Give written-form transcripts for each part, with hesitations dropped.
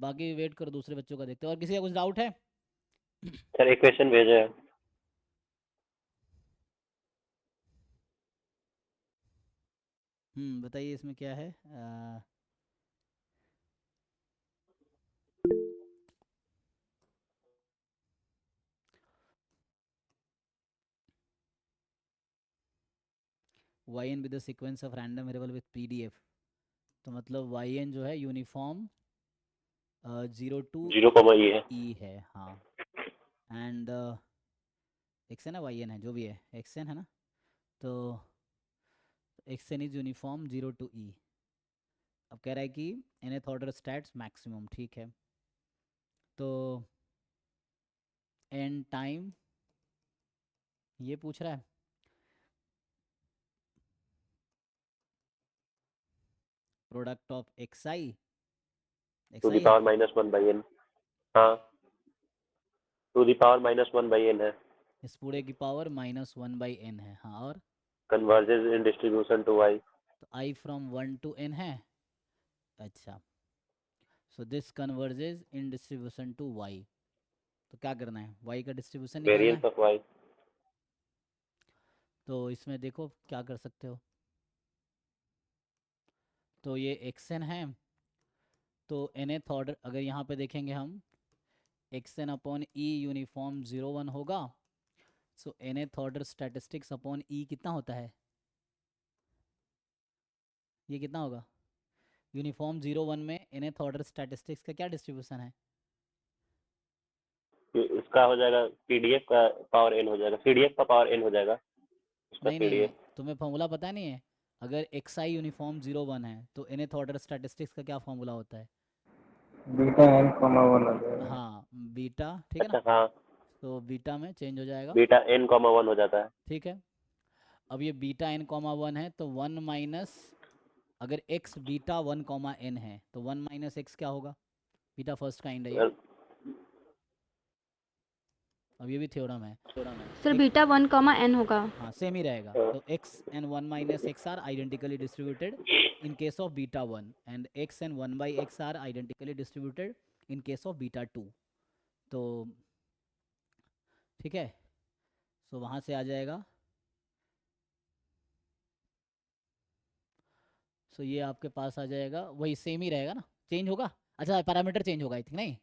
बाकी वेट करो, दूसरे बच्चों का देखते हैं। और किसी का कुछ डाउट है? सर एक क्वेश्चन भेजा है। बताइए इसमें क्या है। Y n with the sequence of random variable with PDF. तो मतलब वाई एन जो है यूनिफॉर्म 0 to 0, है। ई है, हाँ। एंड एक्स एन है, वाई एन है, जो भी है, एक्स एन है ना। तो X n is uniform 0 to E। अब कह रहा है कि nth ऑर्डर स्टैट्स मैक्सिमम, ठीक है। तो एन टाइम ये पूछ रहा है, प्रोडक्ट ऑफ टू एक्स दी आई है। Power -1/n। हाँ, टू दी पावर -1/n है। इस पूरे की पावर -1/n है, हाँ। और converges in distribution to y। तो आई फ्रॉम 1 to n है। अच्छा, so this converges in distribution to y। तो क्या करना है, y का डिस्ट्रीब्यूशन निकालना है। Variance of y। तो इसमें देखो क्या कर सकते हो। तो ये एक्स एन है, तो nth ऑर्डर अगर यहाँ पे देखेंगे हम, एक्स एन अपॉन ई यूनिफॉर्म 0 1 होगा। सो nth ऑर्डर स्टैटिस्टिक्स अपॉन ई कितना होता है, ये कितना होगा। यूनिफॉर्म 0 1 में nth ऑर्डर स्टैटिस्टिक्स का क्या डिस्ट्रीब्यूशन है। इसका हो जाएगा पीडीएफ का पावर n हो जाएगा, पीडीएफ का पावर n हो जाएगा। उसका नहीं नहीं, पीडीएफ तुम्हें फॉर्मूला पता नहीं है। अगर एक्स आई यूनिफॉर्म 0 1 है तो nth ऑर्डर स्टैटिस्टिक्स का क्या फॉर्मूला होता है। बीटा एन कॉमा वन आ जाएगा। हाँ, बीटा, ठीक है ना। अच्छा हाँ, तो बीटा में चेंज हो जाएगा, बीटा n,1 हो जाता है। ठीक है। अब ये बीटा n,1 है तो 1 माइनस, अगर x बीटा 1, n है तो 1 - x क्या होगा। बीटा फर्स्ट काइंड है ये। सर अब ये भी थ्योरम है। सर x, बीटा 1, n होगा। हाँ सेम ही रहेगा। तो x and 1 - x are identically distributed in case of beta 1, and x and 1/x are identically distributed in case of beta 2। तो ठीक है, सो वहाँ से आ जाएगा। सो ये आपके पास आ जाएगा, वही सेम ही रहेगा ना, चेंज होगा। अच्छा, पैरामीटर चेंज होगा आई थिंक, नहीं।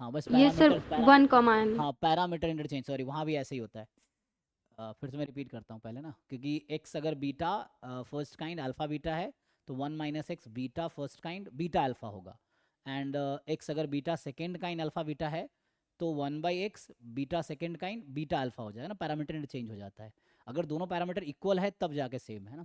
हाँ बस ये सर पैरामीटर, 1, n। हाँ पैरामीटर इंटरचेंज, सॉरी, वहाँ भी ऐसे ही होता है। फिर से मैं रिपीट करता हूँ पहले ना, क्योंकि x अगर beta first kind alpha beta है तो 1 - x beta first kind beta alpha होगा। एंड x अगर beta second kind alpha beta है तो 1/x beta second kind beta alpha हो जाएगा ना, पैरामीटर इंटरचेंज हो जाता है। अगर दोनों पैरामीटर इक्वल है तब जाके सेम है ना,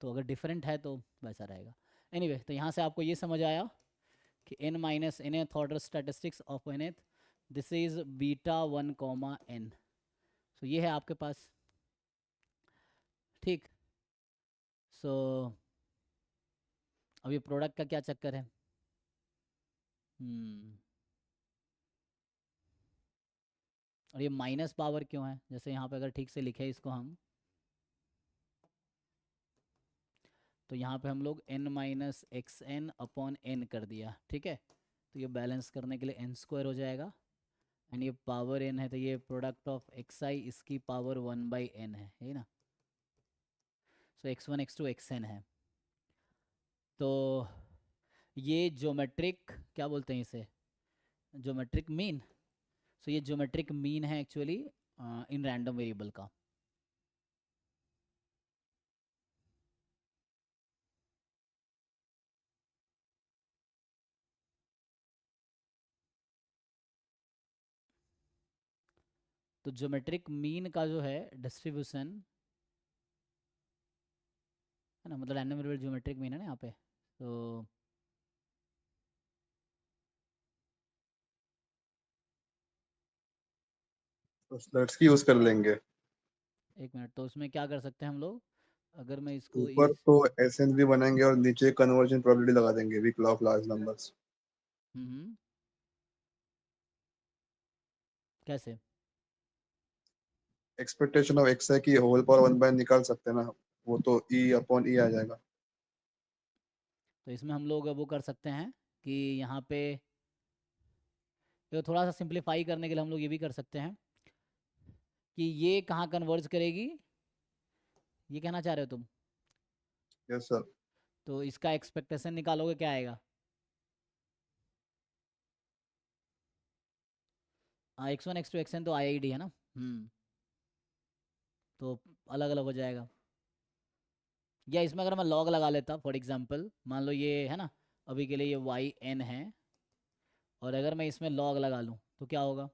तो अगर डिफरेंट है तो वैसा रहेगा। एनीवे तो यहाँ से आपको ये समझ आया कि n minus nth order statistics of nth, this is beta 1, n। सो ये है आपके पास, ठीक। सो अब ये प्रोडक्ट का क्या चक्कर है। हम्म और ये माइनस पावर क्यों है, जैसे यहाँ पे अगर ठीक से लिखे इसको हम, तो यहाँ पे हम लोग n - xn/n कर दिया, ठीक है। तो ये बैलेंस करने के लिए n² हो जाएगा। एंड ये पावर n है तो ये प्रोडक्ट ऑफ xi इसकी पावर 1/n है, ये ना। सो x1 x2 xn है। तो ये ज्योमेट्रिक क्या बोलते हैं इसे, ज्योमेट्रिक मीन। सो ये ज्योमेट्रिक मीन है एक्चुअली इन रैंडम वेरिएबल का। तो ज्योमेट्रिक मीन का जो है डिस्ट्रीब्यूशन है ना, मतलब रैंडम वेरिएबल ज्योमेट्रिक मीन है ना यहाँ पे। तो तो स्लट्स की यूज कर लेंगे। एक मिनट, तो उसमें क्या कर सकते हैं हम लोग, अगर मैं इसको ऊपर तो एसएन भी बनाएंगे और नीचे कन्वर्जन प्रोबेबिलिटी लगा देंगे with law of large numbers. Hmm कैसे। एक्सपेक्टेशन ऑफ एक्स है कि होल पावर वन बाय निकाल सकते हैं ना, वो तो ई अपॉन ई आ जाएगा। तो इसमें हम लोग वो कर सकते हैं कि यहाँ पे तो थोड़ा सा सिंप्लीफाई करने के लिए हम लोग ये भी कर सकते हैं कि ये कहाँ कन्वर्ज करेगी, ये कहना चाह रहे हो तुम? Yes sir. तो इसका एक्सपेक्टेशन निकालोगे, क्या आएगा? हाँ, x1 x2 xn तो IID है ना। तो अलग अलग हो जाएगा। या इसमें अगर मैं लॉग लगा लेता फॉर एग्जांपल, मान लो ये है ना, अभी के लिए ये वाई एन है, और अगर मैं इसमें लॉग लगा लूँ तो क्या होगा?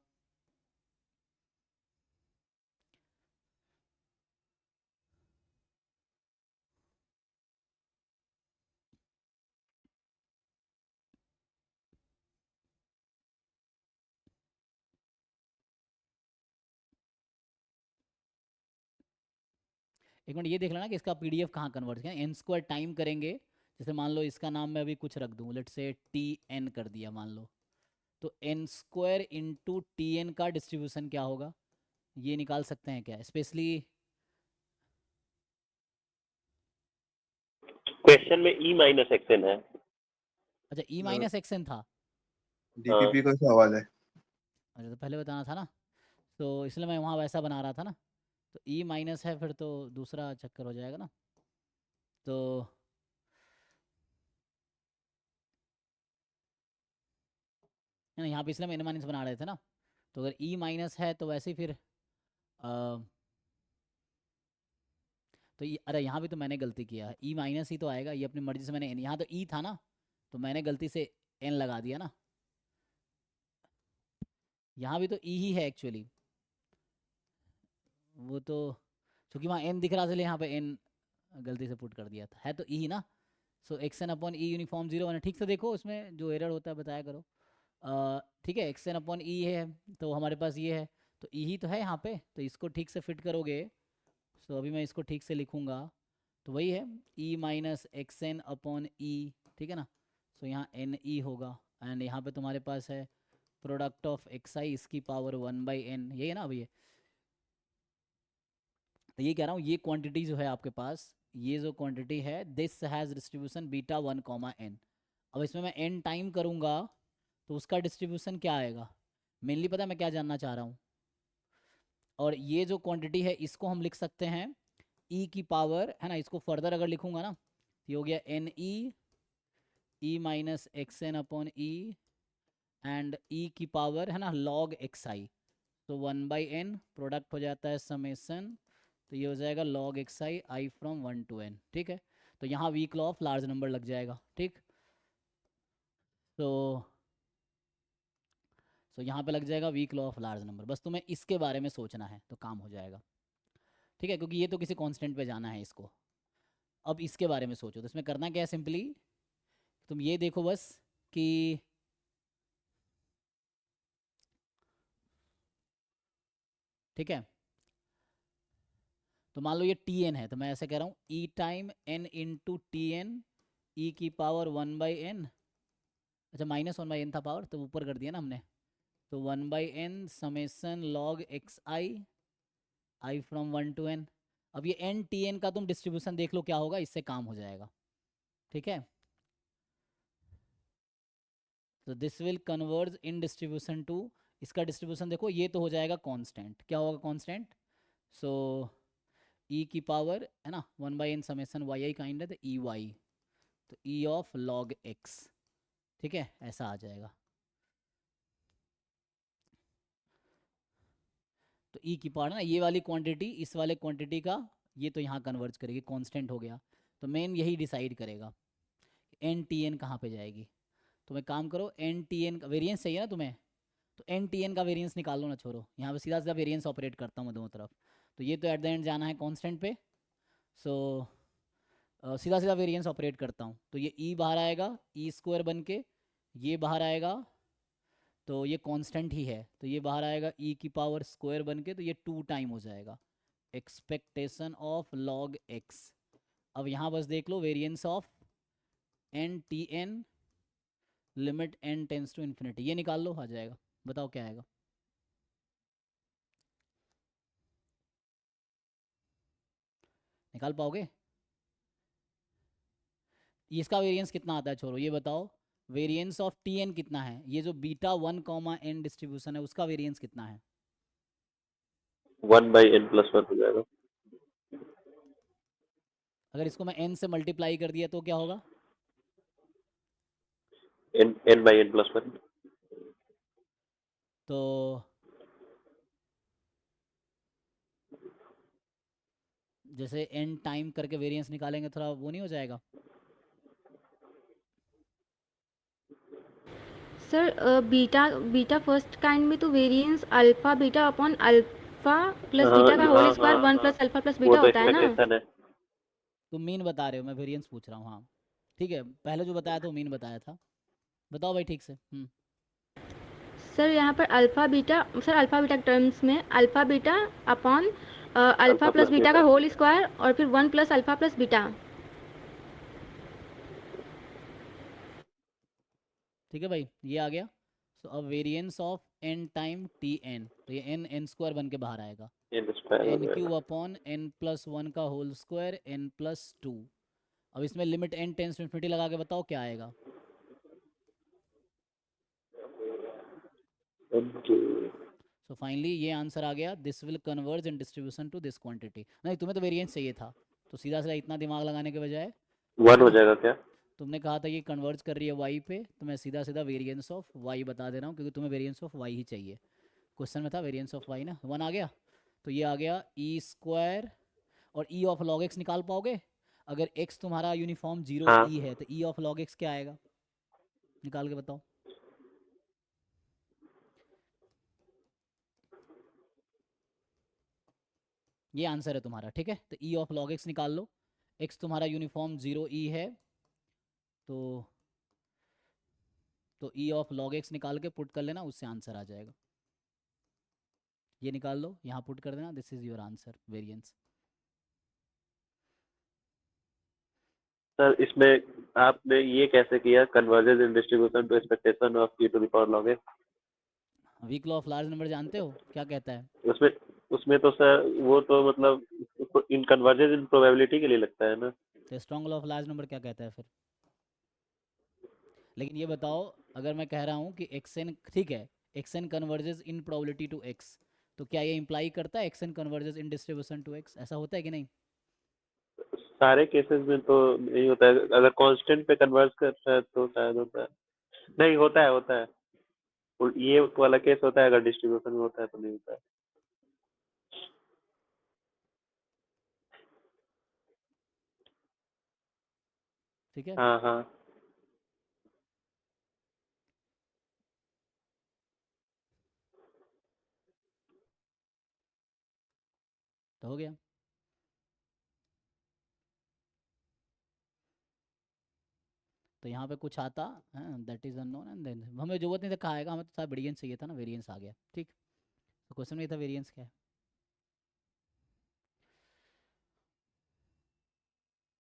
एक मिनट ये देख लेना कि इसका PDF कहाँ कन्वर्ट किया। एन स्क्वायर टाइम करेंगे, जैसे मान लो इसका नाम मैं अभी कुछ रख दूँ, लेट से TN कर दिया मान लो, तो एन स्क्वायर इंटू TN का डिस्ट्रीब्यूशन क्या होगा, ये निकाल सकते हैं क्या स्पेशली? क्वेश्चन में ई माइनस एक्सन है। अच्छा, E माइनस एक्सन था। हाँ डीपीपी का सवाल है। अच्छा, तो पहले बताना था ना, तो इसलिए मैं वहाँ वैसा बना रहा था ना। तो E माइनस है, फिर तो दूसरा चक्कर हो जाएगा ना। तो है ना, यहाँ पे इसलिए हम N माइनस बना रहे थे ना। तो अगर E माइनस है तो वैसे ही फिर तो ये, अरे यहाँ भी तो मैंने गलती किया है, E माइनस ही तो आएगा, ये अपनी मर्जी से मैंने N, यहाँ तो E था ना, तो मैंने गलती से N लगा दिया ना। यहाँ भी तो E ही है एक्चुअली, वो तो क्योंकि वहाँ N दिख रहा था इसलिए यहाँ पे N गलती से पुट कर दिया था, है तो E ही ना। सो एक्स एन अपॉन ई यूनिफॉर्म 0 है। ठीक से देखो उसमें जो एरर होता है बताया करो। ठीक है, एक्स एन अपॉन ई है, तो हमारे पास ये है, तो ई ही तो है यहाँ पे, तो इसको ठीक से फिट करोगे। सो अभी मैं इसको ठीक से लिखूँगा, तो वही है ई माइनस एक्स एन अपॉन ई, ठीक है ना। सो यहाँ एन ई होगा, एंड यहाँ पे तुम्हारे पास है प्रोडक्ट ऑफ एक्स आई इसकी पावर 1/n, यही है ना अभी ये। तो ये कह रहा हूँ, ये क्वांटिटी जो है आपके पास, ये जो क्वांटिटी है, दिस हैज़ डिस्ट्रीब्यूशन बीटा 1, अब इसमें मैं n टाइम करूँगा तो उसका डिस्ट्रीब्यूशन क्या आएगा, मेनली पता है मैं क्या जानना चाह रहा हूँ। और ये जो क्वांटिटी है इसको हम लिख सकते हैं e की पावर, है ना, इसको फर्दर अगर लिखूंगा ना, तो ये हो गया n E minus X n upon E, and e की पावर है ना लॉग एक्स आई, तो 1/n प्रोडक्ट हो जाता है समेसन, तो ये हो जाएगा log X i i from 1 to n, ठीक है। तो यहाँ weak law of large number लग जाएगा, ठीक। तो यहाँ पे लग जाएगा weak law of large number, बस तुम्हें इसके बारे में सोचना है तो काम हो जाएगा, ठीक है, क्योंकि ये तो किसी कांस्टेंट पे जाना है इसको। अब इसके बारे में सोचो, तो इसमें करना क्या है, सिंपली तुम ये देखो बस कि ठीक है, तो मान लो ये टी एन है, तो मैं ऐसे कह रहा हूँ e time n into t n e की पावर 1/n, अच्छा -1/n था पावर, तो ऊपर कर दिया ना हमने, तो 1/n summation log x I from 1 to n। अब ये एन टी एन का तुम डिस्ट्रीब्यूशन देख लो क्या होगा, इससे काम हो जाएगा, ठीक है। तो this will converge in distribution to, इसका डिस्ट्रीब्यूशन देखो, ये तो हो जाएगा कांस्टेंट, क्या होगा कांस्टेंट, सो ई की पावर है ना 1/n summation Y I kind है, तो ई वाई, तो ई ऑफ लॉग एक्स, ठीक है, ऐसा आ जाएगा। तो ई की पावर ना ये वाली क्वांटिटी इस वाले क्वांटिटी का, ये तो यहाँ कन्वर्ज करेगी, कांस्टेंट हो गया, तो मेन यही डिसाइड करेगा एन टी एन कहाँ पे जाएगी। तो मैं काम करो, एन टी एन का वेरियंस चाहिए ना तुम्हें, तो एन टी एन का वेरियंस निकाल लो ना, छोड़ो, यहाँ पे सीधा सीधा वेरियंस ऑपरेट करता हूँ मैं दोनों तरफ, तो ये तो एट द एंड जाना है कांस्टेंट पे। सो सीधा सीधा वेरियंस ऑपरेट करता हूँ, तो ये ई बाहर आएगा, ई स्क्वायर बन के ये बाहर आएगा, तो ये कांस्टेंट ही है, तो ये बाहर आएगा ई की पावर स्क्वायर बन के, तो ये 2 टाइम हो जाएगा एक्सपेक्टेशन ऑफ लॉग एक्स। अब यहाँ बस देख लो variance of n t n limit n tends to infinity, ये निकाल लो, आ जाएगा, बताओ क्या आएगा। निकाल पाओगे? इसका वेरिएंस कितना आता है, छोड़ो ये बताओ, वेरिएंस ऑफ टी एन कितना है, ये जो बीटा 1, डिस्ट्रीब्यूशन है उसका वेरिएंस कितना है? 1/n+1 हो जाएगा। अगर इसको मैं n से मल्टीप्लाई कर दिया तो क्या होगा? n/n+1। तो जैसे n टाइम करके वेरिएंस निकालेंगे, थोड़ा वो नहीं हो जाएगा? Sir beta beta first kind में तो variance alpha beta upon alpha plus हाँ बीटा का होल हाँ स्क्वायर हाँ 1 हाँ, प्लस अल्फा प्लस वो बीटा तो होता है ना। एक्सपेक्टेशन है। तुम मीन बता रहे हो, मैं वेरिएंस पूछ रहा हूँ। हाँ ठीक है, पहले जो बताया था वो मीन बताया था। बताओ भाई ठीक से। सर यहाँ पर alpha beta, sir alpha beta terms में alpha beta upon alpha plus beta का होल स्क्वायर और फिर 1 प्लस अल्फा प्लस बीटा। ठीक है भाई, ये आ गया। सो अब variance of n time T n, तो ये n स्क्वायर बन के बाहर आएगा, n² हो n क्यूब जाएगा। अपॉन n+1 का होल स्क्वायर n+2। अब इसमें limit n tends to infinity लगा के बताओ क्या आएगा। सो फाइनली ये आंसर आ गया, this will converge in distribution to this quantity. नहीं, तुम्हें तो वेरिएंस चाहिए था, तो सीधा सीधा इतना दिमाग लगाने के बजाय 1 हो तुमने जाएगा क्या? तुमने कहा था ये कन्वर्ज कर रही है y पे, तो मैं सीधा सीधा वेरिएंस ऑफ y बता दे रहा हूँ, क्योंकि तुम्हें वेरिएंस ऑफ y ही चाहिए। क्वेश्चन में था वेरिएंस ऑफ y ना, 1 आ गया। तो ये आ गया e², और e ऑफ log x निकाल पाओगे? अगर x तुम्हारा यूनिफॉर्म 0 हाँ, e है तो e ऑफ log x क्या आएगा, निकाल के बताओ। ये आंसर है तुम्हारा, ठीक है। तो e ऑफ log x निकाल लो, x तुम्हारा यूनिफॉर्म 0 e है, तो e ऑफ log x निकाल के पुट कर लेना, उससे आंसर आ जाएगा। ये निकाल लो, यहाँ पुट कर देना, this is your answer, variance. Sir इसमें आपने ये कैसे किया, convergence in distribution to expectation of e to the power log x? Weak law of large number जानते हो क्या कहता है? उसमें उसमें तो सर वो तो मतलब इन कन्वर्जेंस इन प्रोबेबिलिटी के लिए लगता है ना। तो strong law of large number क्या कहता है फिर? लेकिन ये बताओ, अगर मैं कह रहा हूँ कि एक्स एन, ठीक है, X n converges in probability to X, तो क्या ये इंप्लाई करता है X n converges in distribution to X? ऐसा होता है कि नहीं? सारे केसेस में तो नहीं होता है, अगर कांस्टेंट पे कन्वर्ज करता है तो शायद होता है। नहीं, होता है। ये वाला केस होता है, अगर डिस्ट्रीब्यूशन में होता है तो नहीं होता है। ठीक है, हाँ हाँ। तो हो गया। तो यहाँ पे कुछ आता, that is unknown, and then हमें जरूरत नहीं था कहा आएगा, हमें तो था वेरिएंस चाहिए था ना, वेरिएंस आ गया। ठीक, तो क्वेश्चन में ये था वेरिएंस क्या है।